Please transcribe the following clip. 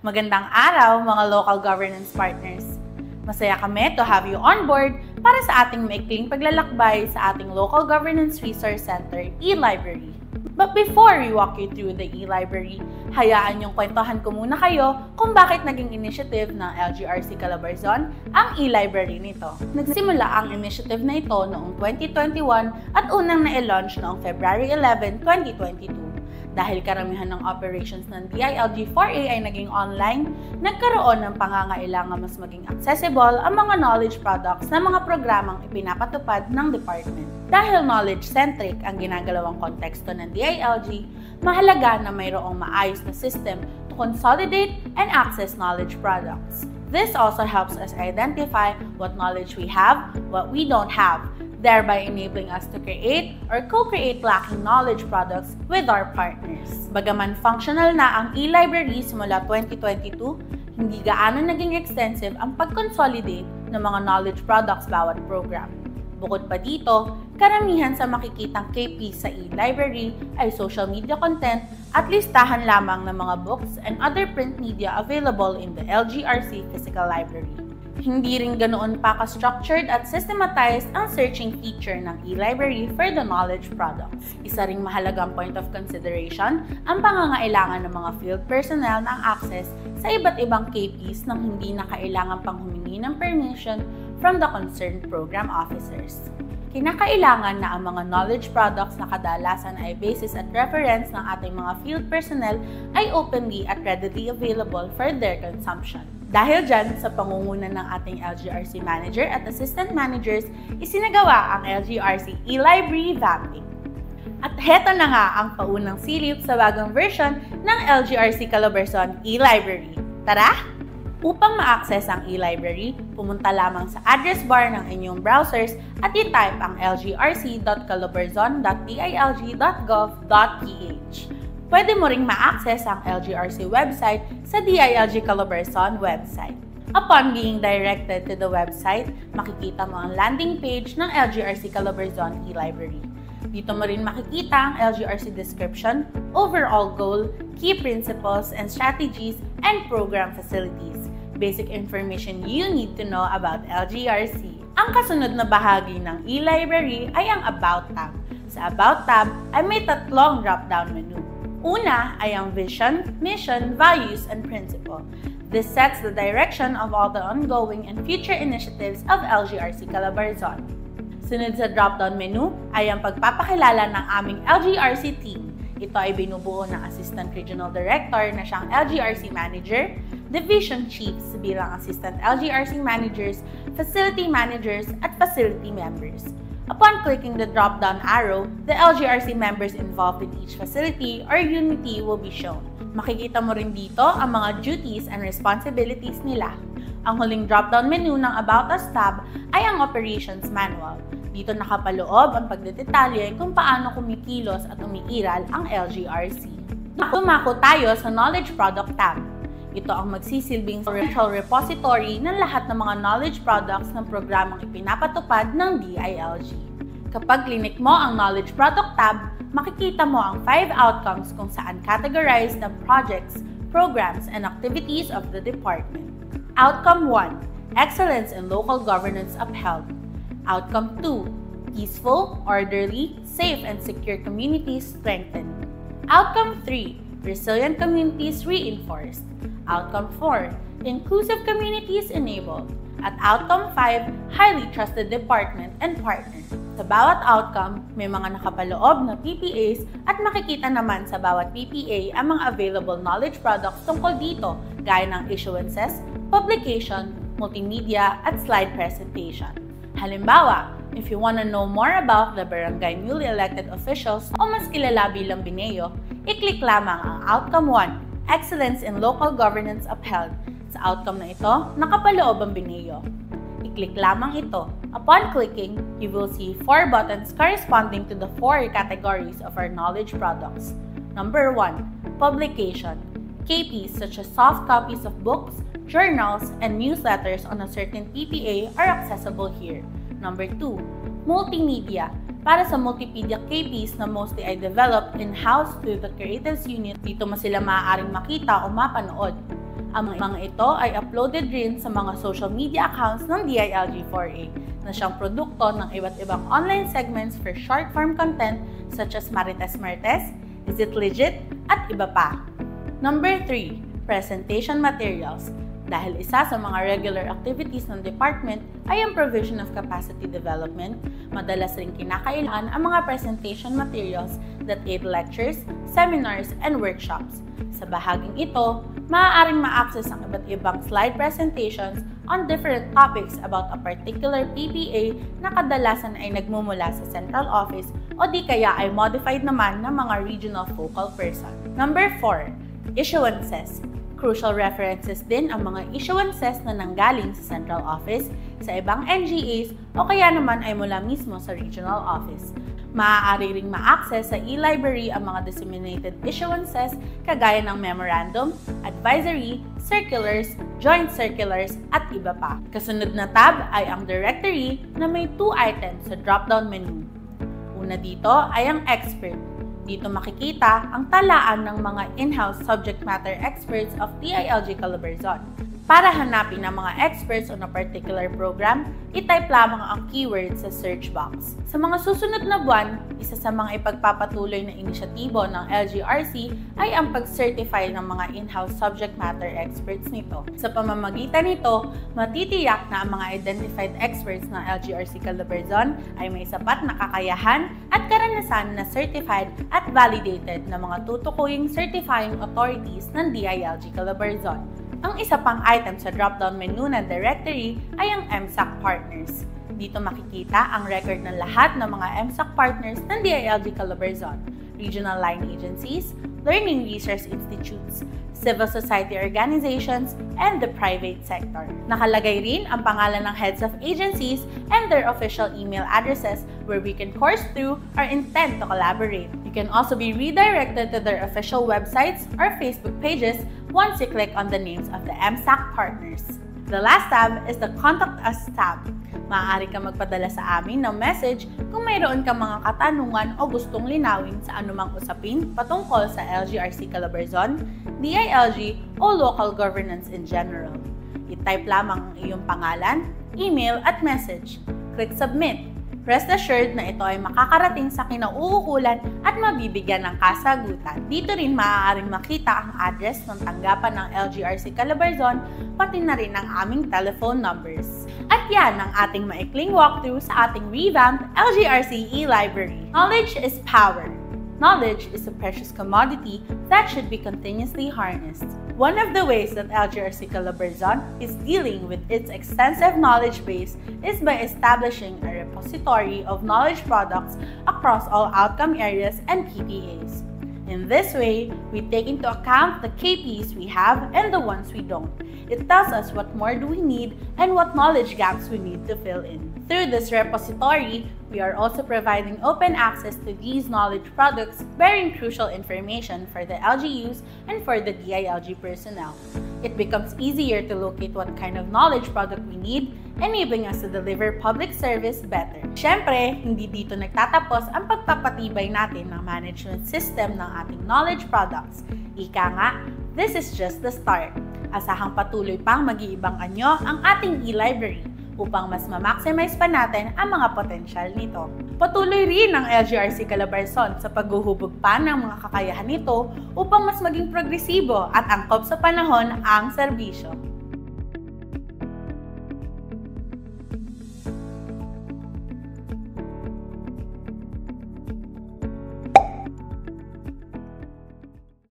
Magandang araw mga local governance partners. Masaya kami to have you on board para sa ating maikling paglalakbay sa ating Local Governance Resource Center e-library. But before we walk you through the e-library, hayaan yung kwentuhan ko muna kayo kung bakit naging initiative ng LGRC Calabarzon ang e-library nito. Nagsimula ang initiative na ito noong 2021 at unang na-launch noong February 11, 2022. Dahil karamihan ng operations ng DILG4A ay naging online, nagkaroon ng pangangailangan mas maging accessible ang mga knowledge products na mga programang ipinapatupad ng department. Dahil knowledge-centric ang ginagalawang konteksto ng DILG, mahalaga na mayroong maayos na system to consolidate and access knowledge products. This also helps us identify what knowledge we have, what we don't have, thereby enabling us to create or co-create lacking knowledge products with our partners. Bagaman functional na ang e-library simula 2022, hindi gaano naging extensive ang pag-consolidate ng mga knowledge products bawat program. Bukod pa dito, karamihan sa makikitang KP sa e-library ay social media content at listahan lamang ng mga books and other print media available in the LGRC Physical Library. Hindi rin ganoon pa ka-structured at systematized ang searching feature ng e-library for the knowledge products. Isa ring mahalagang point of consideration ang pangangailangan ng mga field personnel ng access sa iba't ibang KPs nang hindi na kailangan pang humingi ng permission from the concerned program officers. Kinakailangan na ang mga knowledge products na kadalasan ay basis at reference ng ating mga field personnel ay openly at readily available for their consumption. Dahil dyan, sa pangunguna ng ating LGRC Manager at Assistant Managers, isinagawa ang LGRC e-library vamping. At heto na nga ang paunang silip sa bagong version ng LGRC Calabarzon e-library. Tara! Upang ma-access ang e-library, pumunta lamang sa address bar ng inyong browsers at i-type ang lgrc.calabarzon.dilg.gov.ph. Pwede mo ring ma-access ang LGRC website sa DILG Calabarzon website. Upon being directed to the website, makikita mo ang landing page ng LGRC Calabarzon e-library. Dito mo rin makikita ang LGRC description, overall goal, key principles and strategies, and program facilities. Basic information you need to know about LGRC. Ang kasunod na bahagi ng e-library ay ang About tab. Sa About tab ay may tatlong drop-down menu. Una ay ang Vision, Mission, Values, and Principle. This sets the direction of all the ongoing and future initiatives of LGRC Calabarzon. Sunod sa drop-down menu ay ang pagpapakilala ng aming LGRC team. Ito ay binubuo ng Assistant Regional Director na siyang LGRC Manager, Division Chiefs bilang Assistant LGRC Managers, Facility Managers, at Facility Members. Upon clicking the drop-down arrow, the LGRC members involved in each facility or unity will be shown. Makikita mo rin dito ang mga duties and responsibilities nila. Ang huling drop-down menu ng About Us tab ay ang Operations Manual. Dito nakapaloob ang pagdedetalye kung paano kumikilos at umiiral ang LGRC. Tumako tayo sa Knowledge Product tab. Ito ang magsisilbing virtual repository ng lahat ng mga knowledge products ng programang ipinapatupad ng DILG. Kapag clinic mo ang Knowledge Product tab, makikita mo ang 5 outcomes kung saan categorized ang projects, programs, and activities of the department. Outcome 1. Excellence in local governance upheld. Outcome 2. Peaceful, orderly, safe, and secure communities strengthened. Outcome 3. Resilient communities reinforced. Outcome 4. Inclusive communities enabled. At Outcome 5, highly trusted department and partner. Sa bawat outcome, may mga nakapaloob na PPAs at makikita naman sa bawat PPA ang mga available knowledge products tungkol dito gaya ng issuances, publication, multimedia, at slide presentation. Halimbawa, if you want to know more about the barangay newly elected officials o mas kilala bilang Bineo, i-click lamang ang Outcome 1, Excellence in Local Governance Upheld. Sa outcome na ito, nakapaloob ang Bineo. I-click lamang ito. Upon clicking, you will see 4 buttons corresponding to the 4 categories of our knowledge products. Number 1, Publication. KPs such as soft copies of books, journals, and newsletters on a certain PPA are accessible here. Number 2, Multimedia. Para sa multimedia KPs na mostly ay developed in-house through the Creatives Unit, dito mo sila maaaring makita o mapanood. Ang mga ito ay uploaded rin sa mga social media accounts ng DILG4A na siyang produkto ng iba't ibang online segments for short-form content such as Marites Martes, Is It Legit, at iba pa. Number 3, presentation materials. Dahil isa sa mga regular activities ng department ay ang provision of capacity development, madalas ring kinakailangan ang mga presentation materials that aid lectures, seminars, and workshops. Sa bahaging ito, maaaring ma-access ang iba't ibang slide presentations on different topics about a particular PPA na kadalasan ay nagmumula sa central office o di kaya ay modified naman ng mga regional focal person. Number 4, issuances. Crucial references din ang mga issuances na nanggaling sa central office, sa ibang NGAs o kaya naman ay mula mismo sa regional office. Maaari ring ma-access sa e-library ang mga disseminated issuances kagaya ng memorandum, advisory, circulars, joint circulars, at iba pa. Kasunod na tab ay ang directory na may 2 items sa drop-down menu. Una dito ay ang expert. Dito makikita ang talaan ng mga in-house subject matter experts of DILG Calabarzon. Para hanapin ang mga experts on a particular program, i-type lamang ang keyword sa search box. Sa mga susunod na buwan, isa sa mga ipagpapatuloy na inisyatibo ng LGRC ay ang pag-certify ng mga in-house subject matter experts nito. Sa pamamagitan nito, matitiyak na ang mga identified experts ng LGRC Calabarzon ay may sapat na kakayahan at karanasan na certified at validated na mga tutukuying certifying authorities ng DILG Calabarzon. Ang isa pang item sa drop-down menu ng directory ay ang MSAC Partners. Dito makikita ang record ng lahat ng mga MSAC partners ng DILG Calabarzon, regional line agencies, learning research institutes, civil society organizations, and the private sector. Nakalagay rin ang pangalan ng heads of agencies and their official email addresses where we can course through our intent to collaborate. You can also be redirected to their official websites or Facebook pages once you click on the names of the MSAC partners. The last tab is the Contact Us tab. Maaari kang magpadala sa amin ng message kung mayroon kang mga katanungan o gustong linawin sa anumang usapin patungkol sa LGRC Calabarzon, DILG o local governance in general. I-type lamang ang iyong pangalan, email at message. Click Submit. Rest assured na ito ay makakarating sa kinauukulan at mabibigyan ng kasagutan. Dito rin maaaring makita ang address ng tanggapan ng LGRC Calabarzon, pati na rin ang aming telephone numbers. At yan ang ating maikling walkthrough sa ating revamped LGRC e-library. Knowledge is power. Knowledge is a precious commodity that should be continuously harnessed. One of the ways that LGRC Calabarzon is dealing with its extensive knowledge base is by establishing a repository of knowledge products across all outcome areas and PPAs. In this way, we take into account the KPs we have and the ones we don't. It tells us what more do we need and what knowledge gaps we need to fill in. Through this repository, we are also providing open access to these knowledge products bearing crucial information for the LGUs and for the DILG personnel. It becomes easier to locate what kind of knowledge product we need, enabling us to deliver public service better. Siyempre, hindi dito nagtatapos ang pagpapatibay natin ng management system ng ating knowledge products. Ika nga, this is just the start. Asahang patuloy pang mag-iibang anyo ang ating e-library upang mas ma-maximize pa natin ang mga potensyal nito. Patuloy rin ang LGRC Calabarzon sa paghuhubog pa ng mga kakayahan nito upang mas maging progresibo at angkop sa panahon ang serbisyo.